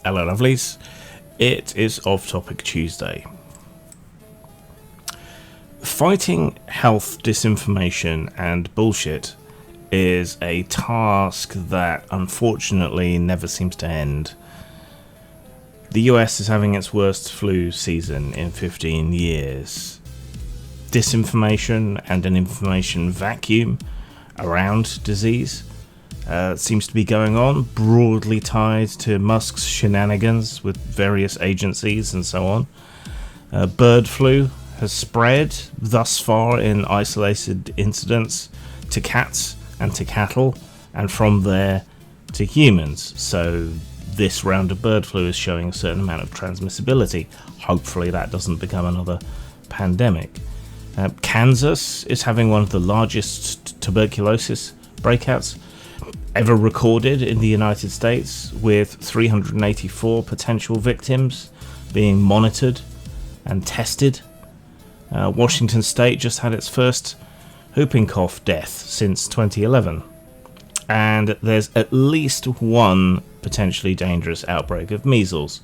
Hello lovelies, it is Off Topic Tuesday. Fighting health disinformation and bullshit is a task that unfortunately never seems to end. The US is having its worst flu season in 15 years. Disinformation and an information vacuum around disease seems to be going on, broadly tied to Musk's shenanigans with various agencies and so on. Bird flu has spread thus far in isolated incidents to cats and to cattle, and from there to humans. So this round of bird flu is showing a certain amount of transmissibility. Hopefully that doesn't become another pandemic. Kansas is having one of the largest tuberculosis breakouts ever recorded in the United States, with 384 potential victims being monitored and tested. Washington State just had its first whooping cough death since 2011, and there's at least one potentially dangerous outbreak of measles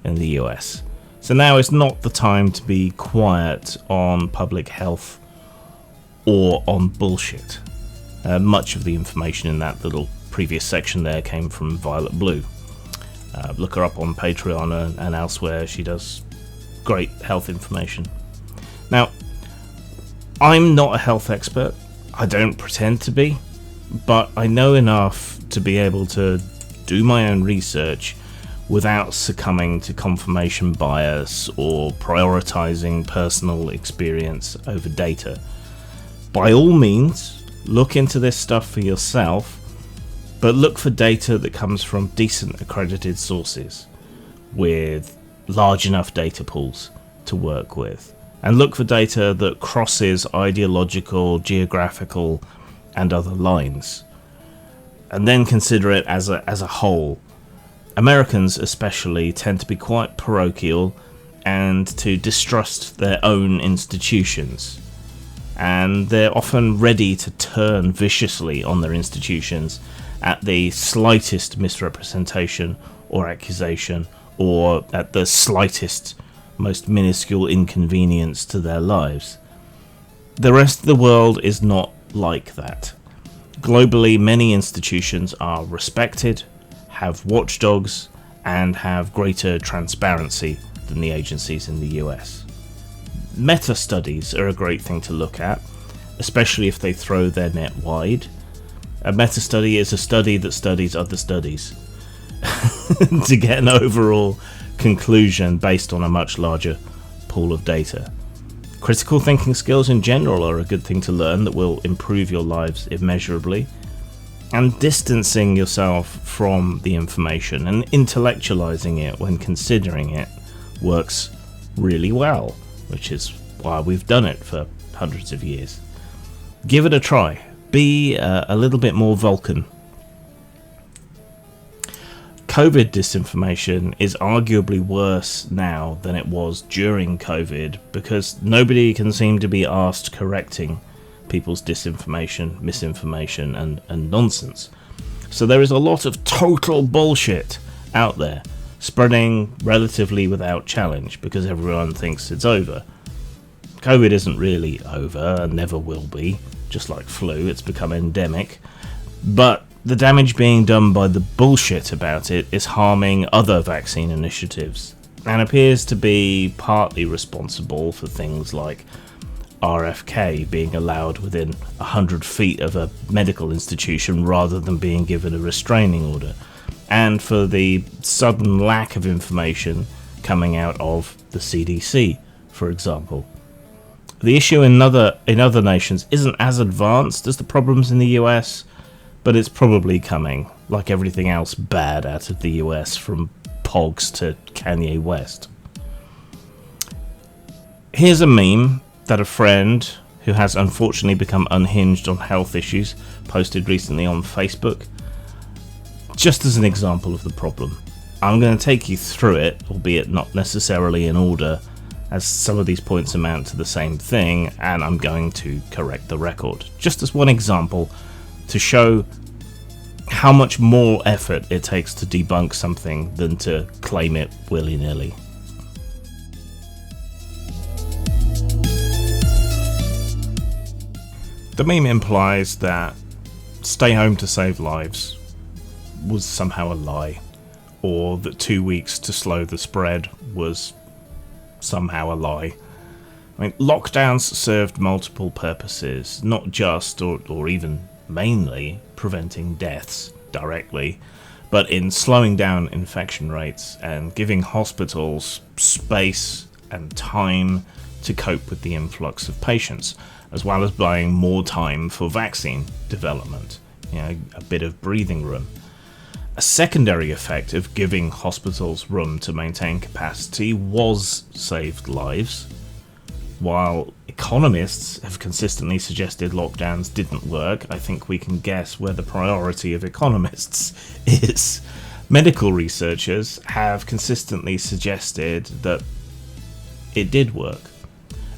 in the US. So now is not the time to be quiet on public health or on bullshit. Much of the information in that little previous section there came from Violet Blue. Look her up on Patreon and elsewhere. She does great health information. Now, I'm not a health expert. I don't pretend to be, but I know enough to be able to do my own research without succumbing to confirmation bias or prioritizing personal experience over data. By all means, look into this stuff for yourself, but look for data that comes from decent accredited sources with large enough data pools to work with. And look for data that crosses ideological, geographical, and other lines. And then consider it as a whole. Americans especially tend to be quite parochial and to distrust their own institutions. And they're often ready to turn viciously on their institutions at the slightest misrepresentation or accusation, or at the slightest, most minuscule inconvenience to their lives. The rest of the world is not like that. Globally, many institutions are respected, have watchdogs, and have greater transparency than the agencies in the US. Meta studies are a great thing to look at, especially if they throw their net wide. A meta study is a study that studies other studies to get an overall conclusion based on a much larger pool of data. Critical thinking skills in general are a good thing to learn that will improve your lives immeasurably. And distancing yourself from the information and intellectualizing it when considering it works really well, which is why we've done it for hundreds of years. Give it a try. Be a little bit more Vulcan. COVID disinformation is arguably worse now than it was during COVID, because nobody can seem to be asked correcting people's disinformation, misinformation, and nonsense. So there is a lot of total bullshit out there, spreading relatively without challenge, because everyone thinks it's over. COVID isn't really over, and never will be. Just like flu, it's become endemic. But the damage being done by the bullshit about it is harming other vaccine initiatives, and appears to be partly responsible for things like RFK being allowed within 100 feet of a medical institution rather than being given a restraining order, and for the sudden lack of information coming out of the CDC, for example. The issue in other nations isn't as advanced as the problems in the US, but it's probably coming, like everything else bad out of the US, from Pogs to Kanye West. Here's a meme that a friend who has unfortunately become unhinged on health issues posted recently on Facebook, just as an example of the problem. I'm going to take you through it, albeit not necessarily in order, as some of these points amount to the same thing, and I'm going to correct the record. Just as one example to show how much more effort it takes to debunk something than to claim it willy-nilly. The meme implies that stay home to save lives was somehow a lie, or that 2 weeks to slow the spread was somehow a lie. I mean, lockdowns served multiple purposes, not just or even mainly preventing deaths directly, but in slowing down infection rates and giving hospitals space and time to cope with the influx of patients, as well as buying more time for vaccine development, a bit of breathing room. A secondary effect of giving hospitals room to maintain capacity was saved lives. While economists have consistently suggested lockdowns didn't work, I think we can guess where the priority of economists is. Medical researchers have consistently suggested that it did work,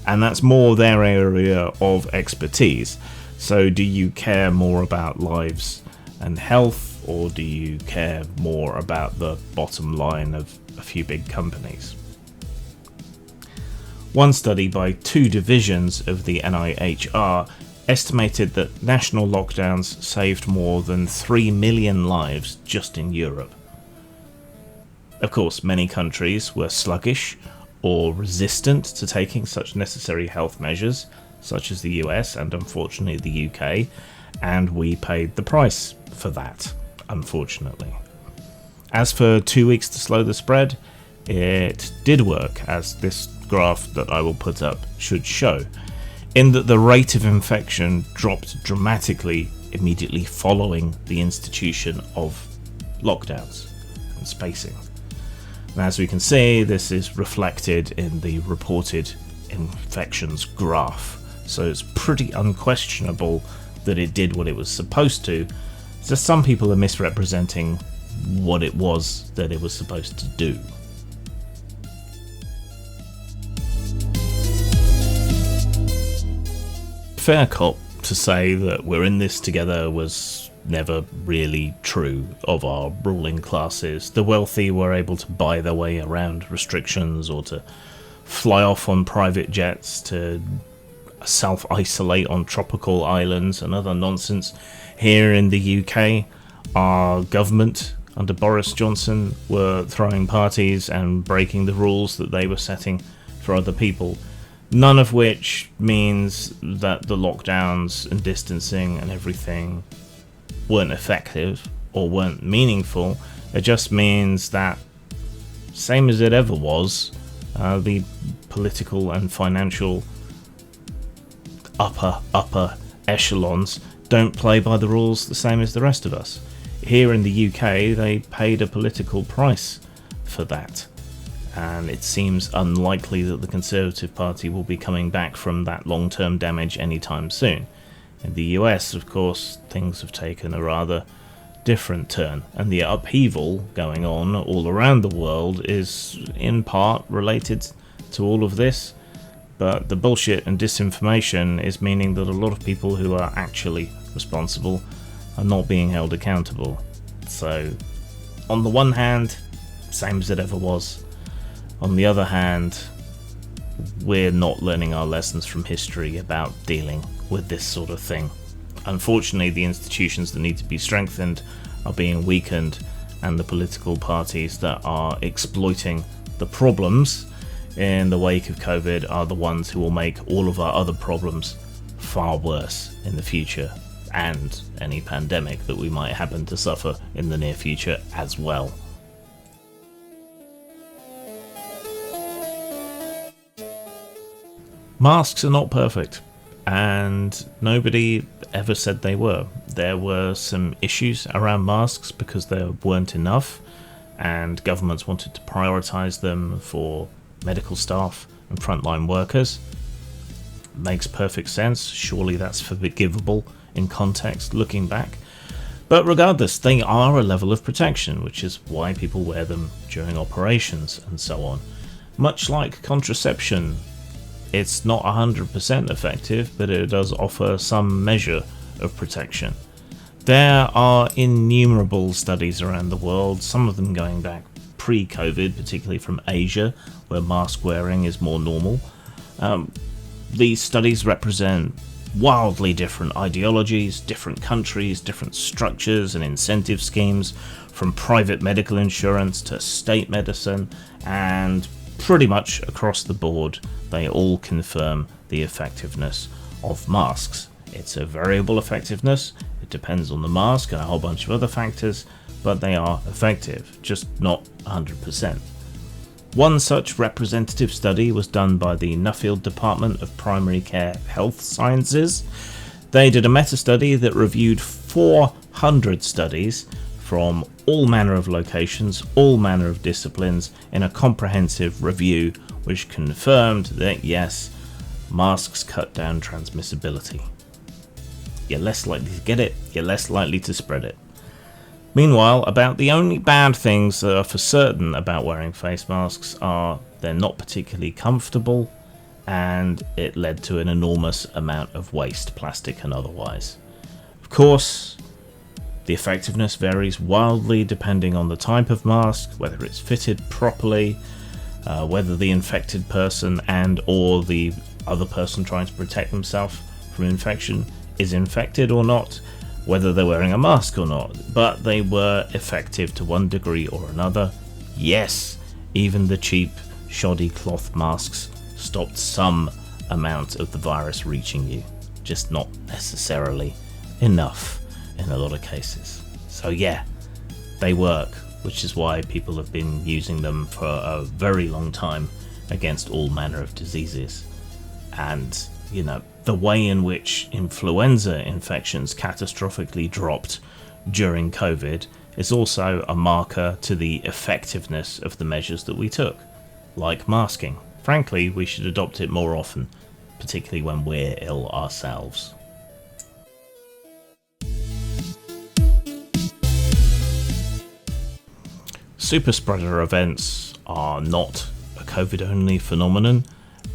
and that's more their area of expertise. So do you care more about lives and health, or do you care more about the bottom line of a few big companies? One study by 2 divisions of the NIHR estimated that national lockdowns saved more than 3 million lives just in Europe. Of course, many countries were sluggish or resistant to taking such necessary health measures, such as the US and unfortunately the UK, and we paid the price for that, unfortunately. As for 2 weeks to slow the spread, it did work, as this graph that I will put up should show, in that the rate of infection dropped dramatically immediately following the institution of lockdowns and spacing. And as we can see, this is reflected in the reported infections graph, so it's pretty unquestionable that it did what it was supposed to. So some people are misrepresenting what it was that it was supposed to do. Fair cop to say that we're in this together was never really true of our ruling classes. The wealthy were able to buy their way around restrictions, or to fly off on private jets, to self-isolate on tropical islands and other nonsense. Here in the UK, our government under Boris Johnson were throwing parties and breaking the rules that they were setting for other people. None of which means that the lockdowns and distancing and everything weren't effective or weren't meaningful. It just means that, same as it ever was, the political and financial upper echelons don't play by the rules the same as the rest of us. Here in the UK, they paid a political price for that. And it seems unlikely that the Conservative Party will be coming back from that long-term damage anytime soon. In the US, of course, things have taken a rather different turn, and the upheaval going on all around the world is in part related to all of this, but the bullshit and disinformation is meaning that a lot of people who are actually responsible are not being held accountable. So, on the one hand, same as it ever was. On the other hand, we're not learning our lessons from history about dealing with this sort of thing. Unfortunately, the institutions that need to be strengthened are being weakened, and the political parties that are exploiting the problems in the wake of COVID are the ones who will make all of our other problems far worse in the future, and any pandemic that we might happen to suffer in the near future as well. Masks are not perfect, and nobody ever said they were. There were some issues around masks because there weren't enough, and governments wanted to prioritise them for medical staff and frontline workers. Makes perfect sense. Surely that's forgivable in context looking back. But regardless, they are a level of protection, which is why people wear them during operations and so on. Much like contraception, it's not 100% effective, but it does offer some measure of protection. There are innumerable studies around the world, some of them going back pre-COVID, particularly from Asia, where mask wearing is more normal. These studies represent wildly different ideologies, different countries, different structures and incentive schemes, from private medical insurance to state medicine, and pretty much across the board, they all confirm the effectiveness of masks. It's a variable effectiveness, it depends on the mask and a whole bunch of other factors, but they are effective, just not 100%. One such representative study was done by the Nuffield Department of Primary Care Health Sciences. They did a meta-study that reviewed 400 studies from all manner of locations, all manner of disciplines, in a comprehensive review which confirmed that yes, masks cut down transmissibility. You're less likely to get it, you're less likely to spread it. Meanwhile, about the only bad things that are for certain about wearing face masks are they're not particularly comfortable, and it led to an enormous amount of waste, plastic and otherwise. Of course, the effectiveness varies wildly depending on the type of mask, whether it's fitted properly, whether the infected person and or the other person trying to protect themselves from infection is infected or not, whether they're wearing a mask or not, but they were effective to one degree or another. Yes, even the cheap, shoddy cloth masks stopped some amount of the virus reaching you, just not necessarily enough in a lot of cases. So yeah, they work, which is why people have been using them for a very long time against all manner of diseases. And, you know, the way in which influenza infections catastrophically dropped during COVID is also a marker to the effectiveness of the measures that we took, like masking. Frankly, we should adopt it more often, particularly when we're ill ourselves. Super spreader events are not a COVID-only phenomenon,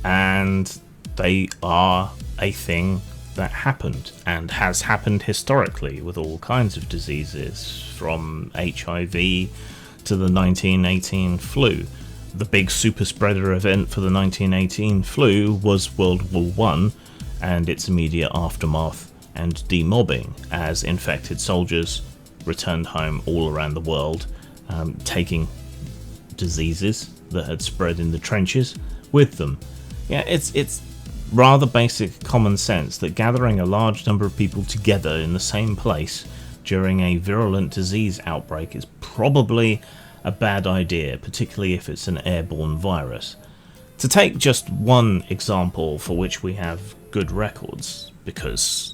and they are a thing that happened and has happened historically with all kinds of diseases, from HIV to the 1918 flu. The big super spreader event for the 1918 flu was World War I and its immediate aftermath and demobbing, as infected soldiers returned home all around the world, taking diseases that had spread in the trenches with them. Yeah, it's rather basic common sense that gathering a large number of people together in the same place during a virulent disease outbreak is probably a bad idea, particularly if it's an airborne virus. To take just one example for which we have good records, because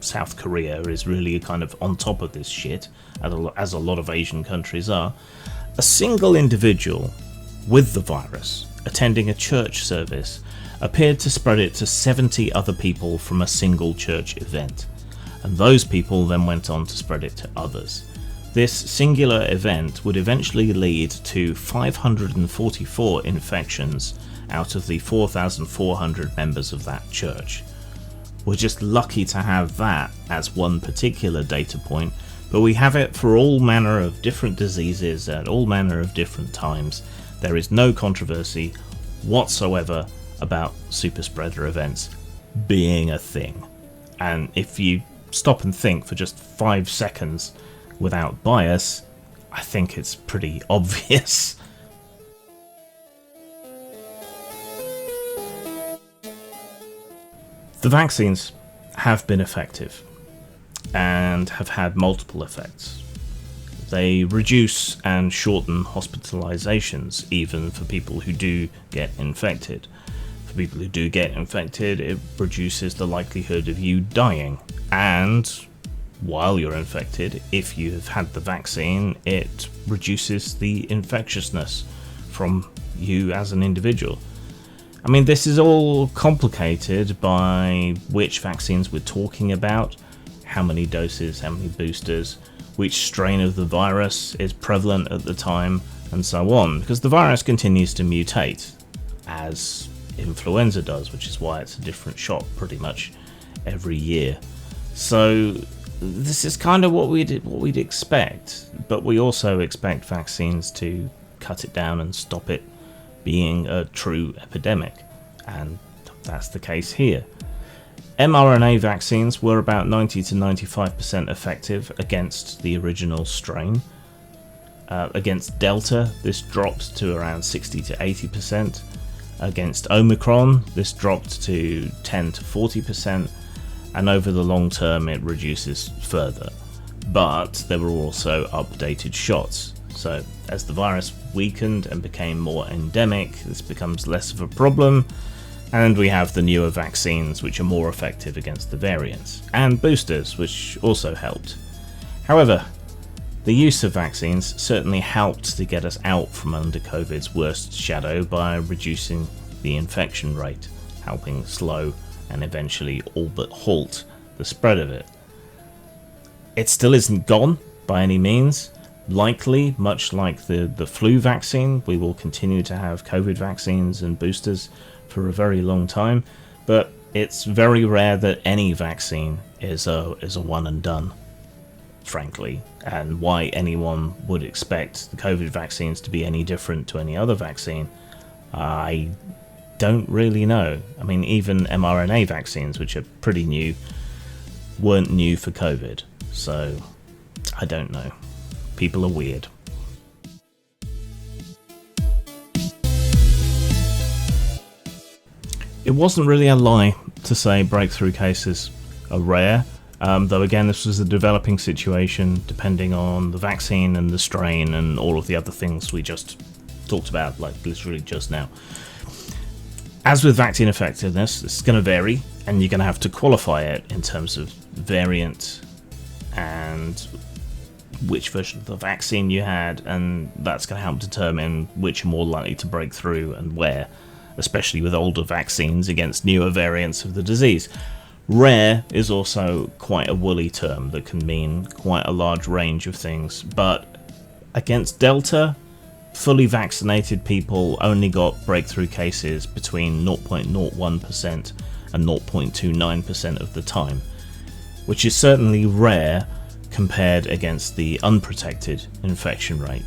South Korea is really kind of on top of this shit, as a lot of Asian countries are, a single individual with the virus attending a church service appeared to spread it to 70 other people from a single church event, and those people then went on to spread it to others. This singular event would eventually lead to 544 infections out of the 4,400 members of that church. We're just lucky to have that as one particular data point, but we have it for all manner of different diseases at all manner of different times. There is no controversy whatsoever about super spreader events being a thing. And if you stop and think for just 5 seconds without bias, I think it's pretty obvious. The vaccines have been effective and have had multiple effects. They reduce and shorten hospitalizations, even for people who do get infected. For people who do get infected, it reduces the likelihood of you dying. And while you're infected, if you have had the vaccine, it reduces the infectiousness from you as an individual. I mean, this is all complicated by which vaccines we're talking about, how many doses, how many boosters, which strain of the virus is prevalent at the time, and so on, because the virus continues to mutate, as influenza does, which is why it's a different shot pretty much every year. So this is kind of what we'd expect, but we also expect vaccines to cut it down and stop it being a true epidemic, and that's the case here. mRNA vaccines were about 90 to 95% effective against the original strain. Against Delta, this dropped to around 60 to 80%. Against Omicron, this dropped to 10 to 40%, and over the long term it reduces further. But there were also updated shots. So as the virus weakened and became more endemic, this becomes less of a problem, and we have the newer vaccines which are more effective against the variants, and boosters, which also helped. However, the use of vaccines certainly helped to get us out from under COVID's worst shadow by reducing the infection rate, helping slow and eventually all but halt the spread of it. It still isn't gone by any means. Likely, much like the flu vaccine, we will continue to have COVID vaccines and boosters for a very long time, but it's very rare that any vaccine is a one and done, frankly, and why anyone would expect the COVID vaccines to be any different to any other vaccine, I don't really know. I mean, even mRNA vaccines, which are pretty new, weren't new for COVID, so I don't know. People are weird. It wasn't really a lie to say breakthrough cases are rare, though again this was a developing situation depending on the vaccine and the strain and all of the other things we just talked about, like literally just now. As with vaccine effectiveness, it's going to vary, and you're going to have to qualify it in terms of variant and which version of the vaccine you had, and that's going to help determine which are more likely to break through and where, especially with older vaccines against newer variants of the disease. Rare is also quite a woolly term that can mean quite a large range of things, but against Delta, fully vaccinated people only got breakthrough cases between 0.01% and 0.29% of the time, which is certainly rare compared against the unprotected infection rate.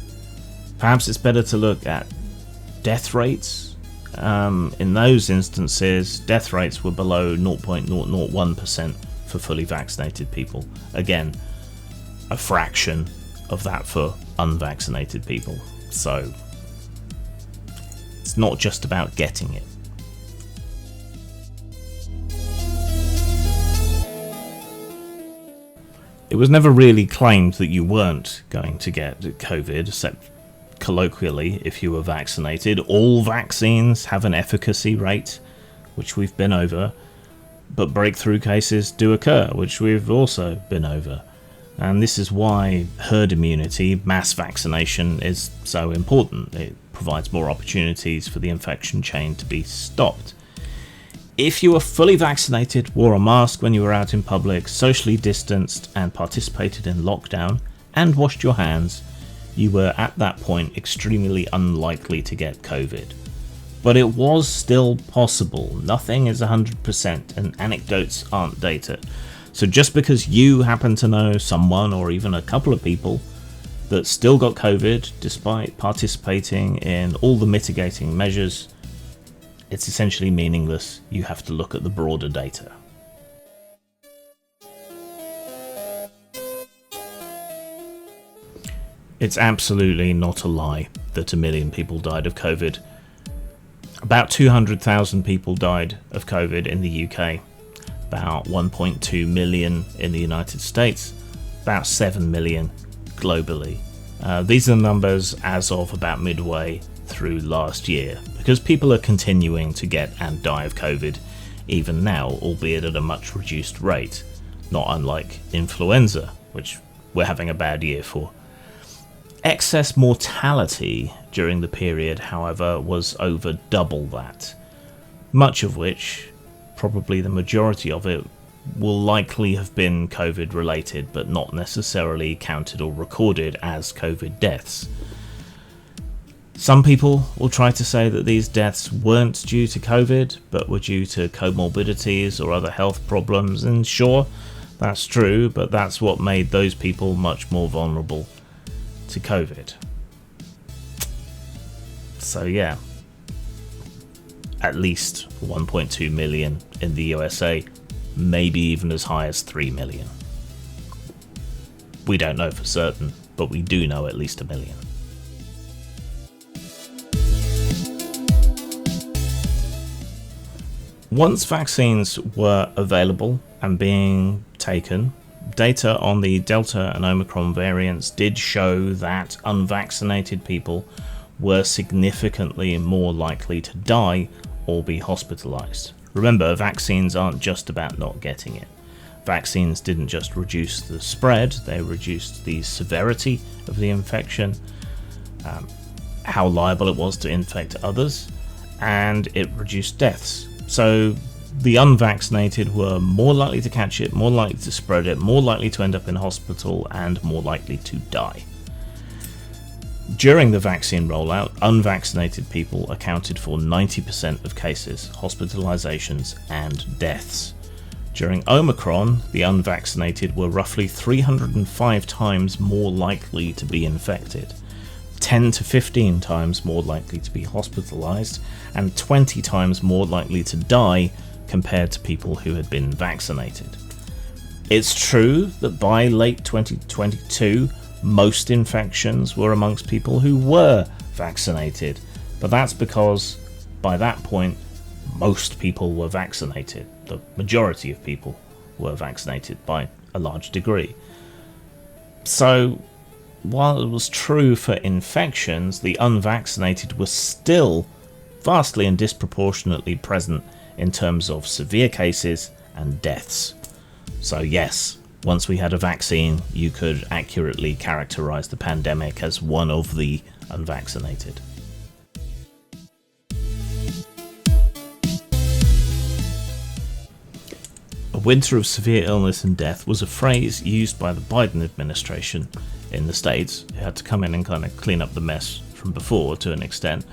Perhaps it's better to look at death rates. In those instances, death rates were below 0.001% for fully vaccinated people. Again, a fraction of that for unvaccinated people. So it's not just about getting it. It was never really claimed that you weren't going to get COVID, except colloquially if you were vaccinated. All vaccines have an efficacy rate, which we've been over, but breakthrough cases do occur, which we've also been over. And this is why herd immunity, mass vaccination, is so important. It provides more opportunities for the infection chain to be stopped. If you were fully vaccinated, wore a mask when you were out in public, socially distanced and participated in lockdown, and washed your hands, you were at that point extremely unlikely to get COVID. But it was still possible. Nothing is 100%, and anecdotes aren't data. So just because you happen to know someone or even a couple of people that still got COVID despite participating in all the mitigating measures, it's essentially meaningless. You have to look at the broader data. It's absolutely not a lie that 1 million people died of COVID. About 200,000 people died of COVID in the UK, about 1.2 million in the United States, about 7 million globally. These are the numbers as of about midway through last year, because people are continuing to get and die of COVID even now, albeit at a much reduced rate, not unlike influenza, which we're having a bad year for. Excess mortality during the period, however, was over double that, much of which, probably the majority of it, will likely have been COVID related, but not necessarily counted or recorded as COVID deaths. Some people will try to say that these deaths weren't due to COVID, but were due to comorbidities or other health problems, and sure, That's true, but that's what made those people much more vulnerable to COVID. So yeah, at least 1.2 million in the USA, maybe even as high as 3 million. We don't know for certain, but we do know at least 1 million. Once vaccines were available and being taken, data on the Delta and Omicron variants did show that unvaccinated people were significantly more likely to die or be hospitalized. Remember, vaccines aren't just about not getting it. Vaccines didn't just reduce the spread, they reduced the severity of the infection, how liable it was to infect others, and it reduced deaths. So the unvaccinated were more likely to catch it, more likely to spread it, more likely to end up in hospital, and more likely to die. During the vaccine rollout, unvaccinated people accounted for 90% of cases, hospitalizations, and deaths. During Omicron, the unvaccinated were roughly 305 times more likely to be infected, 10 to 15 times more likely to be hospitalized, and 20 times more likely to die compared to people who had been vaccinated. It's true that by late 2022, most infections were amongst people who were vaccinated, but that's because by that point, most people were vaccinated. The majority of people were vaccinated by a large degree. So, while it was true for infections, the unvaccinated were still vastly and disproportionately present in terms of severe cases and deaths. So yes, once we had a vaccine, you could accurately characterize the pandemic as one of the unvaccinated. A winter of severe illness and death was a phrase used by the Biden administration in the States. It had to come in and kind of clean up the mess from before to an extent.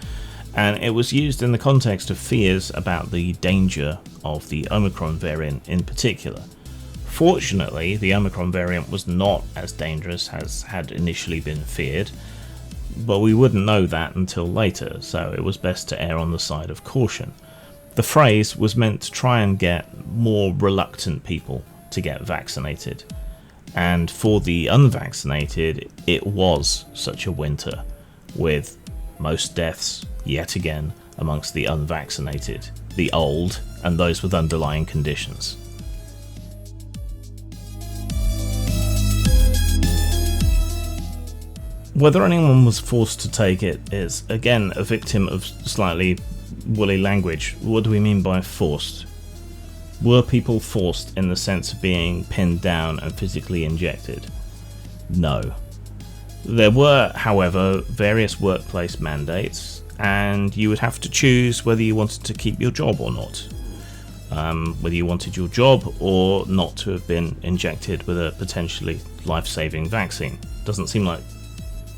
And it was used in the context of fears about the danger of the Omicron variant in particular. Fortunately, the Omicron variant was not as dangerous as had initially been feared, but we wouldn't know that until later, so it was best to err on the side of caution. The phrase was meant to try and get more reluctant people to get vaccinated, and for the unvaccinated, it was such a winter, with most deaths, yet again, amongst the unvaccinated, the old, and those with underlying conditions. Whether anyone was forced to take it is, again, a victim of slightly woolly language. What do we mean by forced? Were people forced in the sense of being pinned down and physically injected? No. There were, however, various workplace mandates, and you would have to choose whether you wanted to keep your job or not. Whether you wanted your job or not to have been injected with a potentially life-saving vaccine. Doesn't seem like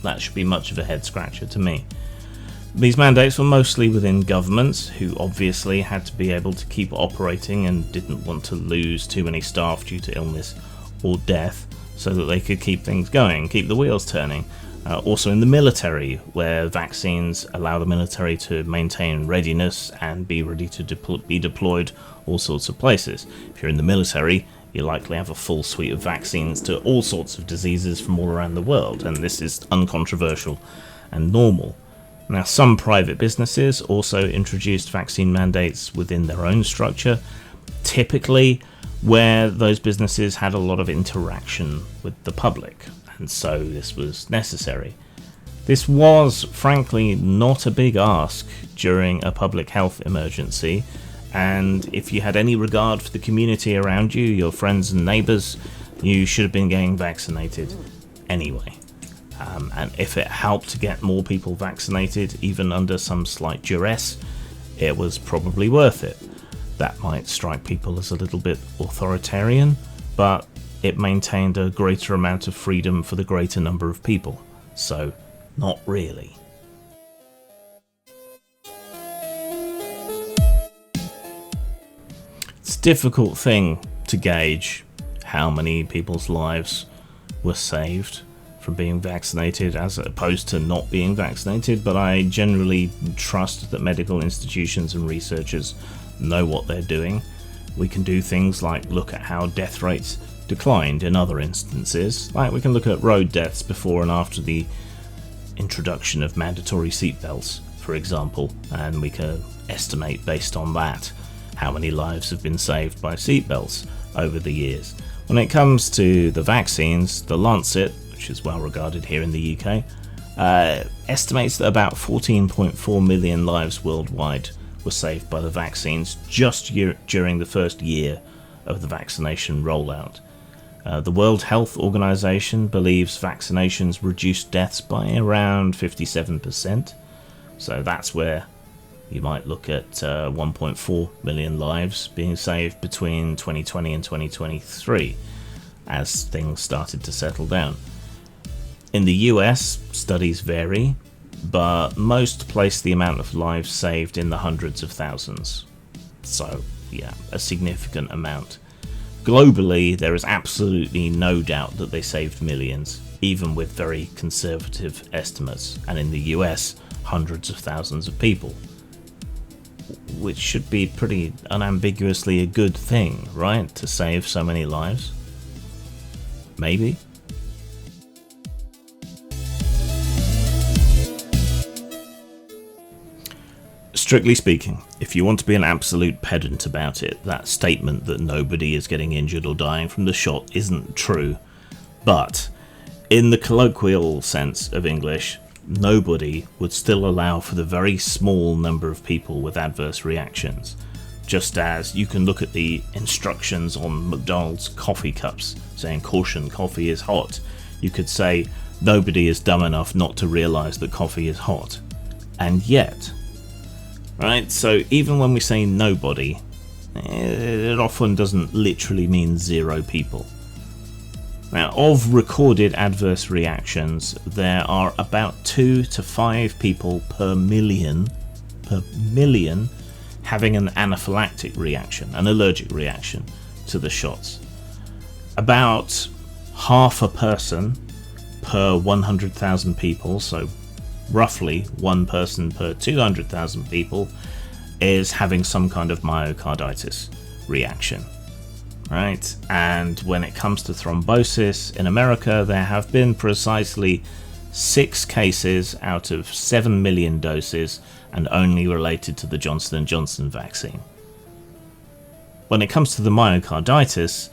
that should be much of a head-scratcher to me. These mandates were mostly within governments, who obviously had to be able to keep operating and didn't want to lose too many staff due to illness or death, so that they could keep things going, keep the wheels turning. Also in the military, where vaccines allow the military to maintain readiness and be ready to be deployed all sorts of places. If you're in the military, you likely have a full suite of vaccines to all sorts of diseases from all around the world, and this is uncontroversial and normal. Now, some private businesses also introduced vaccine mandates within their own structure, typically where those businesses had a lot of interaction with the public, and so this was necessary. This was, frankly, not a big ask during a public health emergency, and if you had any regard for the community around you, your friends and neighbours, you should have been getting vaccinated anyway. And if it helped to get more people vaccinated, even under some slight duress, it was probably worth it. That might strike people as a little bit authoritarian, but it maintained a greater amount of freedom for the greater number of people. So, not really. It's a difficult thing to gauge how many people's lives were saved from being vaccinated as opposed to not being vaccinated, but I generally trust that medical institutions and researchers know what they're doing. We can do things like look at how death rates declined in other instances. Like we can look at road deaths before and after the introduction of mandatory seatbelts, for example, and we can estimate based on that how many lives have been saved by seatbelts over the years. When it comes to the vaccines, the Lancet, which is well regarded here in the UK, estimates that about 14.4 million lives worldwide were saved by the vaccines just during the first year of the vaccination rollout. The World Health Organization believes vaccinations reduced deaths by around 57%, so that's where you might look at 1.4 million lives being saved between 2020 and 2023 as things started to settle down. In the US, studies vary, but most place the amount of lives saved in the hundreds of thousands. So, yeah, a significant amount. Globally, there is absolutely no doubt that they saved millions, even with very conservative estimates, and in the US, hundreds of thousands of people. Which should be pretty unambiguously a good thing, right? To save so many lives? Maybe? Strictly speaking, if you want to be an absolute pedant about it, that statement that nobody is getting injured or dying from the shot isn't true. But, in the colloquial sense of English, nobody would still allow for the very small number of people with adverse reactions. Just as you can look at the instructions on McDonald's coffee cups saying caution, coffee is hot, you could say nobody is dumb enough not to realise that coffee is hot. And yet, right, so even when we say nobody, it often doesn't literally mean zero people. Now, of recorded adverse reactions, there are about 2 to 5 people per million having an anaphylactic reaction, an allergic reaction to the shots. About half a person per 100,000 people, so roughly one person per 200,000 people, is having some kind of myocarditis reaction. Right, and when it comes to thrombosis in America, there have been precisely 6 cases out of 7 million doses, and only related to the Johnson & Johnson vaccine. When it comes to the myocarditis,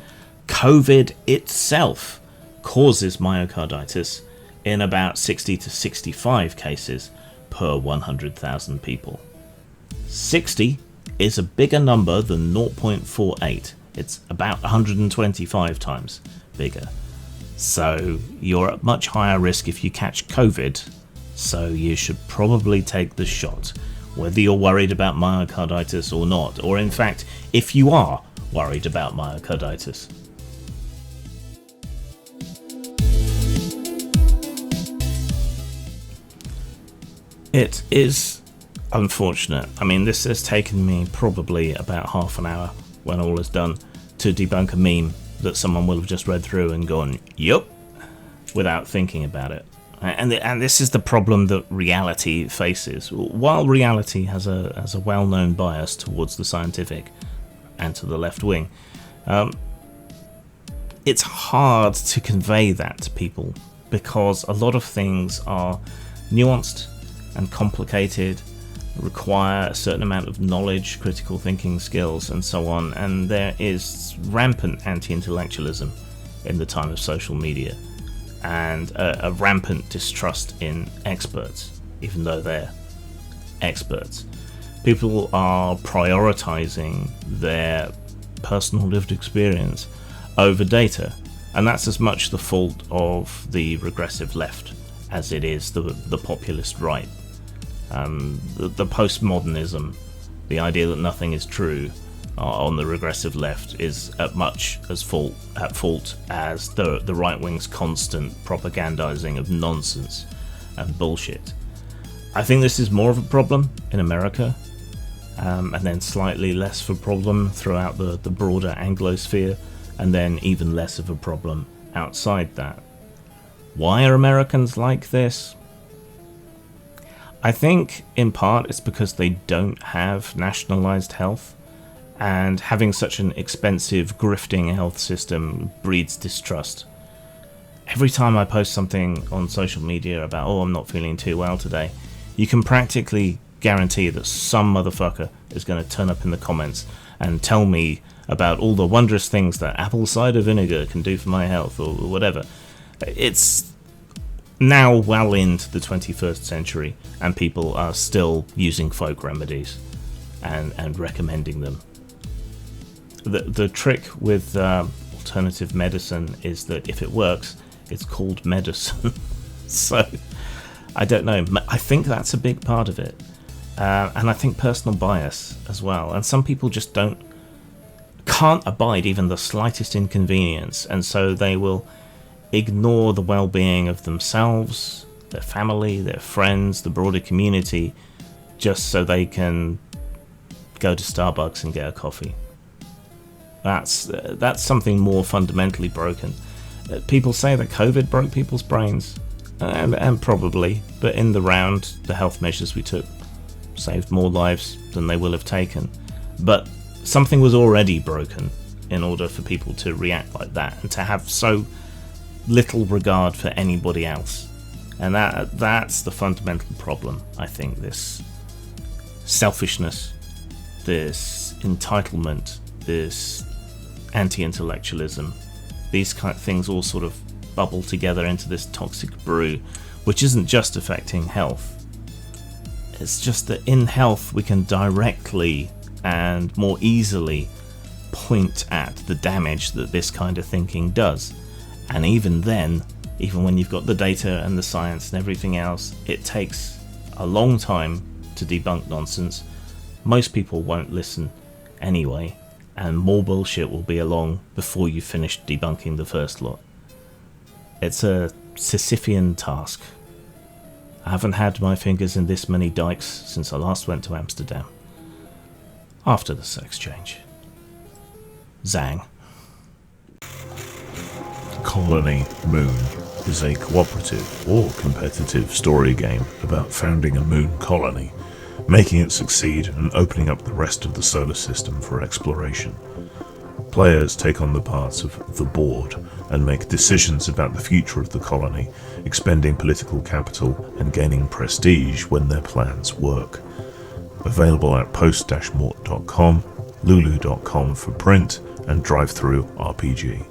COVID itself causes myocarditis in about 60 to 65 cases per 100,000 people. 60 is a bigger number than 0.48. It's about 125 times bigger. So you're at much higher risk if you catch COVID, so you should probably take the shot, whether you're worried about myocarditis or not, or in fact, if you are worried about myocarditis. It is unfortunate. I mean, this has taken me probably about half an hour, when all is done, to debunk a meme that someone will have just read through and gone, yup, without thinking about it. And this is the problem that reality faces. While reality has a well-known bias towards the scientific and to the left wing, it's hard to convey that to people because a lot of things are nuanced and complicated, require a certain amount of knowledge, critical thinking skills, and so on, and there is rampant anti-intellectualism in the time of social media, and a rampant distrust in experts, even though they're experts. People are prioritizing their personal lived experience over data, and that's as much the fault of the regressive left as it is the populist right. The postmodernism, the idea that nothing is true on the regressive left, is at fault as the right wing's constant propagandizing of nonsense and bullshit. I think this is more of a problem in America, and then slightly less of a problem throughout the broader Anglosphere, and then even less of a problem outside that. Why are Americans like this? I think in part it's because they don't have nationalized health, and having such an expensive, grifting health system breeds distrust. Every time I post something on social media about, I'm not feeling too well today, you can practically guarantee that some motherfucker is going to turn up in the comments and tell me about all the wondrous things that apple cider vinegar can do for my health, or whatever. It's now well into the 21st century, and people are still using folk remedies and recommending them. The trick with alternative medicine is that if it works, it's called medicine. So, I don't know. I think that's a big part of it. And I think personal bias as well. And some people just can't abide even the slightest inconvenience, and so they will ignore the well-being of themselves, their family, their friends, the broader community, just so they can go to Starbucks and get a coffee. That's something more fundamentally broken. People say that COVID broke people's brains, and probably, but in the round, the health measures we took saved more lives than they will have taken. But something was already broken in order for people to react like that, and to have so little regard for anybody else. And that's the fundamental problem, I think. This selfishness, this entitlement, this anti-intellectualism, these kind of things all sort of bubble together into this toxic brew, which isn't just affecting health. It's just that in health we can directly and more easily point at the damage that this kind of thinking does. And even then, even when you've got the data and the science and everything else, it takes a long time to debunk nonsense. Most people won't listen anyway, and more bullshit will be along before you finish debunking the first lot. It's a Sisyphean task. I haven't had my fingers in this many dikes since I last went to Amsterdam. After the sex change. Zang. Colony Moon is a cooperative or competitive story game about founding a moon colony, making it succeed and opening up the rest of the solar system for exploration. Players take on the parts of the board and make decisions about the future of the colony, expending political capital and gaining prestige when their plans work. Available at post-mort.com, lulu.com for print, and drive-through RPG.